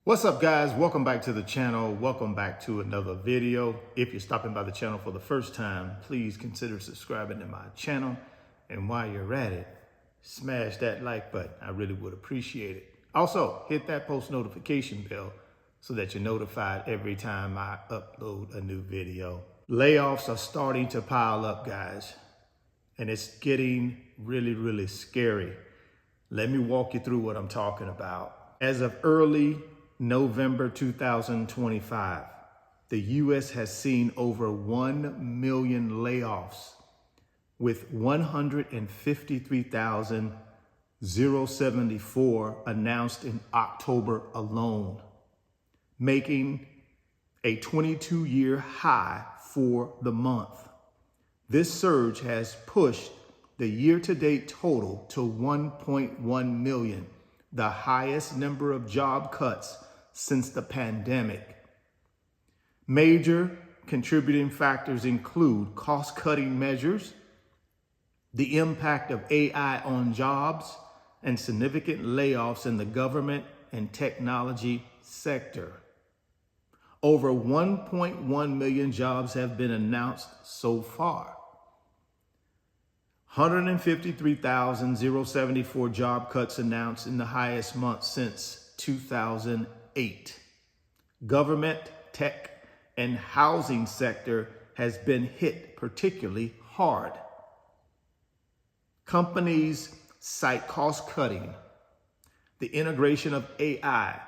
What's up, guys? Welcome back to the channel. Welcome back to another video. If you're stopping by the channel for the first time, please consider subscribing to my channel. And while you're at it, smash that like button. I really would appreciate it. Also, hit that post notification bell so that you're notified every time I upload a new video. Layoffs are starting to pile up, guys, and it's getting really scary. Let me walk you through what I'm talking about. As of early November 2025, the U.S. has seen over 1 million layoffs, with 153,074 announced in October alone, making a 22-year high for the month. This surge has pushed the year-to-date total to 1.1 million, the highest number of job cuts since the pandemic. Major contributing factors include cost-cutting measures, the impact of AI on jobs, and significant layoffs in the government and technology sector. Over 1.1 million jobs have been announced so far. 153,074 job cuts announced in the highest month since 2008. Government, tech, and housing sector has been hit particularly hard. Companies cite cost cutting, the integration of AI,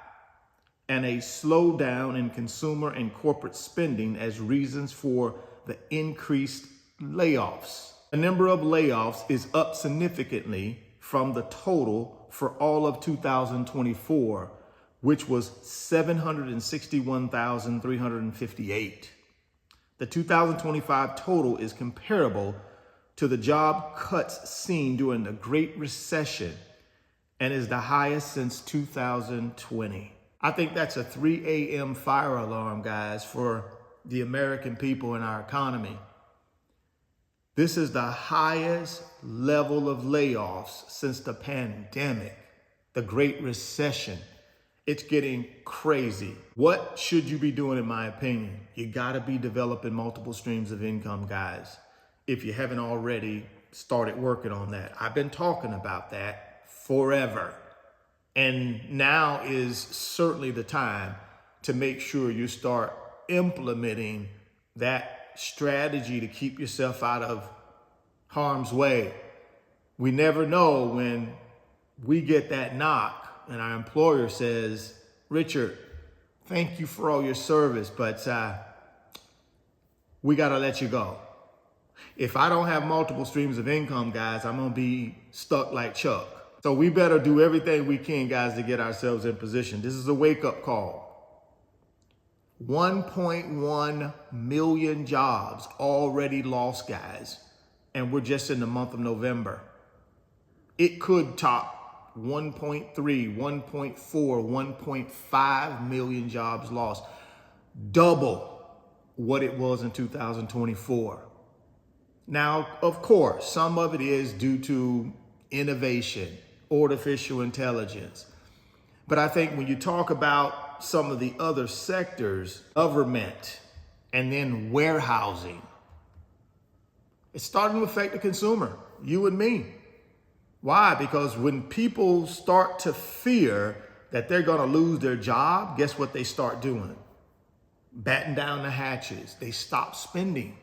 and a slowdown in consumer and corporate spending as reasons for the increased layoffs. The number of layoffs is up significantly from the total for all of 2024, which was 761,358. The 2025 total is comparable to the job cuts seen during the Great Recession and is the highest since 2020. I think that's a 3 a.m. fire alarm, guys, for the American people and our economy. This is the highest level of layoffs since the pandemic, the Great Recession. It's getting crazy. What should you be doing, in my opinion? You gotta be developing multiple streams of income, guys, if you haven't already started working on that. I've been talking about that forever. And now is certainly the time to make sure you start implementing that strategy to keep yourself out of harm's way. We never know when we get that knock and our employer says, "Richard, thank you for all your service, but we gotta let you go." If I don't have multiple streams of income, guys, I'm gonna be stuck like Chuck. So we better do everything we can, guys, to get ourselves in position. This is a wake-up call. 1.1 million jobs already lost, guys, and we're just in the month of November. It could top 1.3, 1.4, 1.5 million jobs lost, double what it was in 2024. Now, of course, some of it is due to innovation, artificial intelligence. But I think when you talk about some of the other sectors, government, and then warehousing, it's starting to affect the consumer, you and me. Why? Because when people start to fear that they're gonna lose their job, guess what they start doing? Batten down the hatches. They stop spending.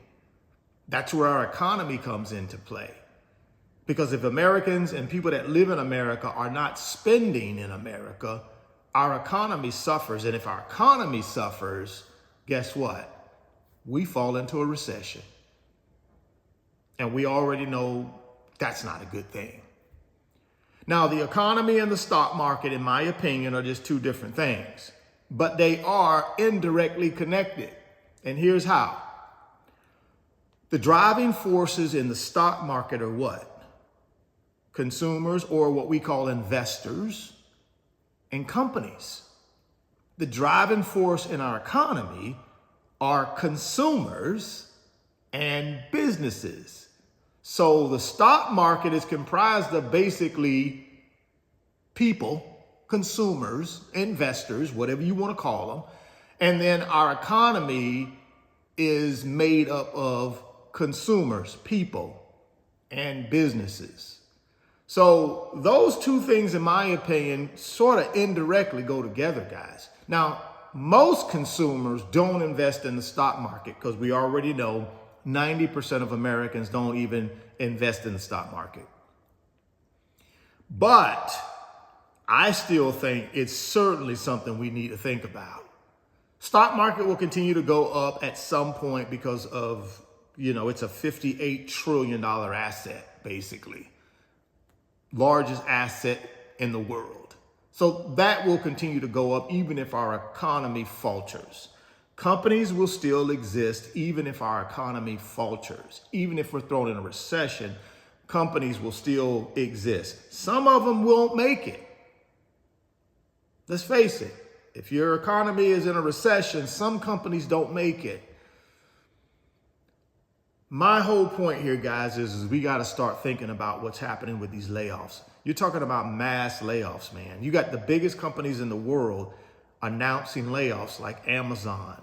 That's where our economy comes into play. Because if Americans and people that live in America are not spending in America, our economy suffers. And if our economy suffers, guess what? We fall into a recession. And we already know that's not a good thing. Now, the economy and the stock market, in my opinion, are just two different things, but they are indirectly connected. And here's how. The driving forces in the stock market are what? Consumers, or what we call investors, and companies. The driving force in our economy are consumers and businesses. So the stock market is comprised of basically people consumers, investors, whatever you want to call them. And then our economy is made up of consumers, people, and businesses. So those two things, in my opinion, sort of indirectly go together, guys. Now, most consumers don't invest in the stock market because we already know 90% of Americans don't even invest in the stock market. But I still think it's certainly something we need to think about. Stock market will continue to go up at some point because of, it's a $58 trillion asset, basically. Largest asset in the world. So that will continue to go up even if our economy falters. Companies will still exist even if our economy falters. Even if we're thrown in a recession, companies will still exist. Some of them won't make it. Let's face it. If your economy is in a recession, some companies don't make it. My whole point here, guys, is we got to start thinking about what's happening with these layoffs. You're talking about mass layoffs, man. You got the biggest companies in the world announcing layoffs, like Amazon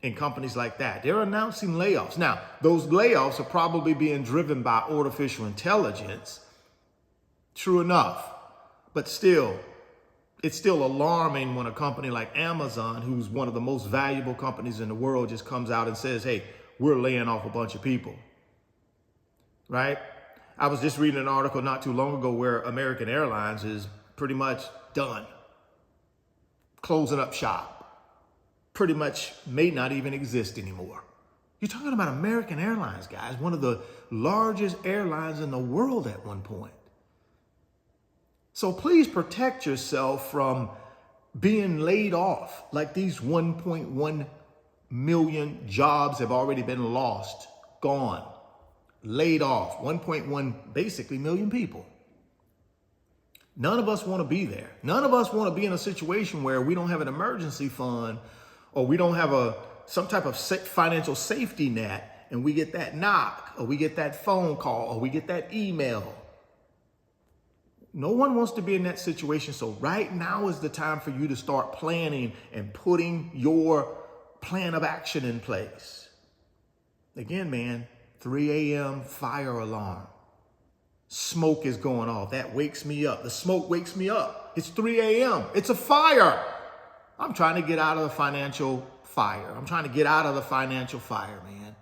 and companies like that. They're announcing layoffs. Now, those layoffs are probably being driven by artificial intelligence. True enough. But still, it's still alarming when a company like Amazon, who's one of the most valuable companies in the world, just comes out and says, hey, we're laying off a bunch of people, right? I was just reading an article not too long ago where American Airlines is pretty much done, closing up shop, pretty much may not even exist anymore. You're talking about American Airlines, guys, one of the largest airlines in the world at one point. So please protect yourself from being laid off. Like these 1.1 million jobs have already been lost, gone, laid off. 1.1 basically million people. None of us want to be there. None of us want to be in a situation where we don't have an emergency fund or we don't have some type of financial safety net and we get that knock or we get that phone call or we get that email. No one wants to be in that situation. So right now is the time for you to start planning and putting your plan of action in place. Again, man, 3 a.m. fire alarm. Smoke is going off. That wakes me up. The smoke wakes me up. It's 3 a.m. It's a fire. I'm trying to get out of the financial fire. I'm trying to get out of the financial fire, man.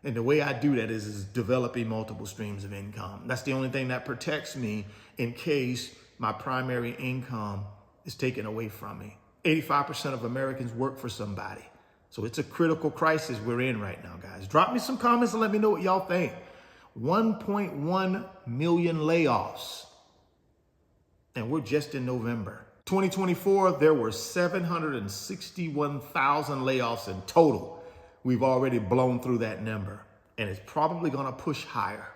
And the way I do that is developing multiple streams of income. That's the only thing that protects me in case my primary income is taken away from me. 85% of Americans work for somebody. So it's a critical crisis we're in right now, guys. Drop me some comments and let me know what y'all think. 1.1 million layoffs. And we're just in November. 2024, there were 761,000 layoffs in total. We've already blown through that number. And it's probably going to push higher.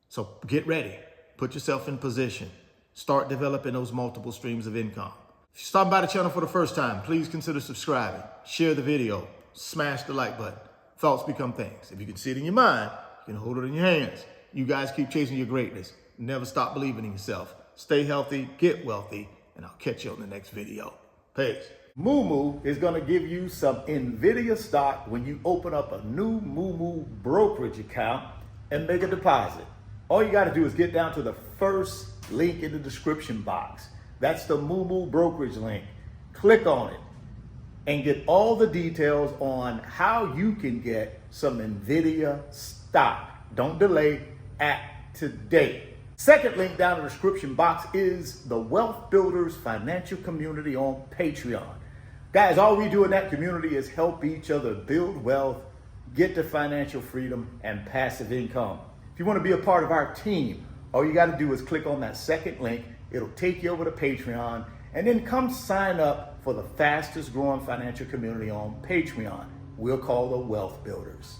So get ready. Put yourself in position. Start developing those multiple streams of income. If you're stopping by the channel for the first time, please consider subscribing. Share the video. Smash the like button. Thoughts become things. If you can see it in your mind, you can hold it in your hands. You guys keep chasing your greatness. Never stop believing in yourself. Stay healthy, get wealthy, and I'll catch you on the next video. Peace. Moomoo is going to give you some NVIDIA stock when you open up a new Moomoo brokerage account and make a deposit. All you got to do is get down to the first link in the description box. That's the Moomoo brokerage link. Click on it and get all the details on how you can get some NVIDIA stock. Don't delay, act today. Second link down in the description box is the Wealth Builders Financial Community on Patreon. Guys, all we do in that community is help each other build wealth, get to financial freedom, and passive income. If you want to be a part of our team, all you got to do is click on that second link. It'll take you over to Patreon, and then come sign up for the fastest growing financial community on Patreon. We'll call the Wealth Builders.